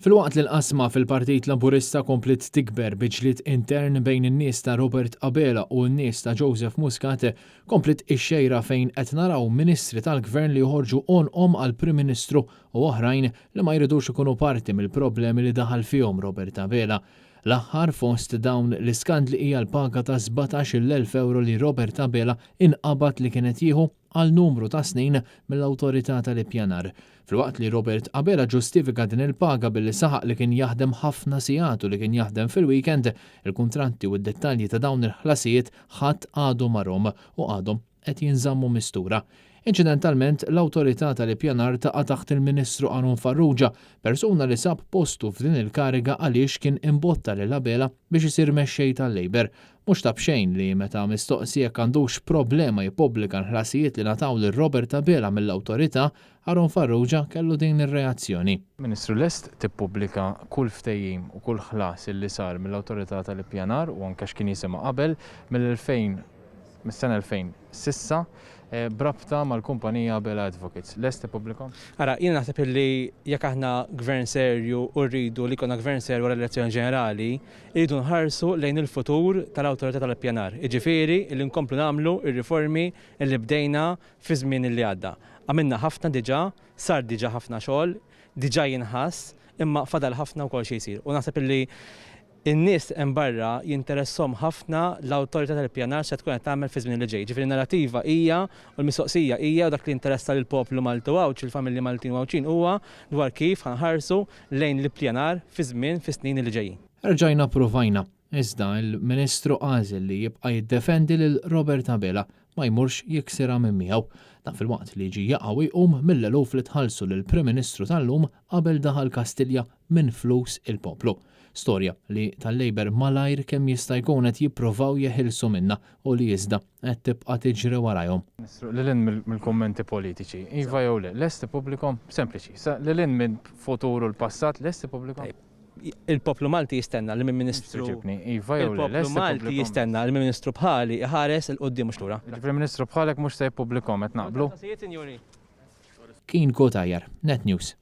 Filwaqt li l-qasma fil-Partit Laburista komplet tikber biġliet intern bejn in-nies ta' Robert Abela u n-nies ta' Joseph Muscat komplet ix-xejra fejn qed naraw ministri tal-Gvern li joħorġu onqhom għal Prim Ministru u oħrajn li ma jridux ikunu parti mill-problemi li daħal fihom Robert Abela. L-aħħar fost dawn l-iskandli hija l-paga ta' 17,000 euro li Robert Abela inqabad li kienet jieħu għal numru ta' snin mill-awtorità tal-ippjanar. Filwaqt li Robert Abela ġustifika din il-paga billi saħaq li kien jaħdem ħafna sigħat u li kien jaħdem fil-weekend, il-kuntratti u d-dettalji ta' dawn il-ħlasijiet ħadd għadu marhom u għadhom qed jinżammu mistura. Inċidentalment, l-awtorità tal-ippjanar taqa' taħt il-Ministru Arun Farrugia, persuna li sab postu f'din il-kariga għaliex kien imbotta lil Abela biex isir mexxej tal-Labor. Mhux tab xejn li meta mistoqsija għandux problema jippubblika l-ħlasijiet li nataw lil Robert Abela mill-awtorità, Arun Farrugia kellu din ir-reazzjoni. Ministru lest tippubblika kull ftehim u kull ħlas li sar mill-awtorità tal-ippjanar u anke x'kien jisimha qabel mis-sena 2000 sissa brabta mal-kumpanija Abela Advocates. Lest tippubblika? Ara, jiena naħseb li jekk aħna gvern serju u rridu li jkollna gvern serju wara l-elezzjoni ġenerali, irridu nħarsu lejn il-futur tal-awtorità tal-ippjanar. Jiġifieri li nkomplu nagħmlu r-riformi li bdejna fi żmien li għadda. Għamilna ħafna diġà, sar diġà ħafna xogħol, diġà jinħass, imma fadal ħafna wkoll xi jsir. U naħseb li in-nies hemm barra jinteressom ħafna l-awtorità tal-ippjanar se tkun qed tagħmel fi żmien li ġej. Ġifieri n-narrattiva hija u l-mistoqsija hija u dak li interessa lill-poplu Maltu għawġ il-familji Maltin għawċin huwa dwar kif ħanħarsu lejn l-ippjanar fi żmien fi snin li ġejjin. Rġajna provajna, iżda il-Ministru għażel li jibqa' jiddefendi lil Robert Abela ma jmurx jiksirha minn miegħu. Dan fil-waqt li ġi jaqgħu jqum mill-eluf li tħallsu lill-Prim Ministru tal-lum qabel daħal Kastilja minn flus il-poplu. Storja li tal-Labor malajr kemm jista' jkun qed jippruvaw jeħilsu minnha u li iżda qed tibqa' tiġri warajhom. Ministru, lilin mill-kummenti politiċi, iva jew le, lest tippubblikhom sempliċi. Lilin minn futur u l-passat lest tippubblikhom? Il-poplu Malti jistenna li minn Ministru Iva jew le, il-poplu Malti jistenna li minn Ministru bħali iħares il-qudiem mhux lura. Il-Prim Ministru bħalek mhux se jippubblikhom qed naqblu? Kien Kotajjar, Net News.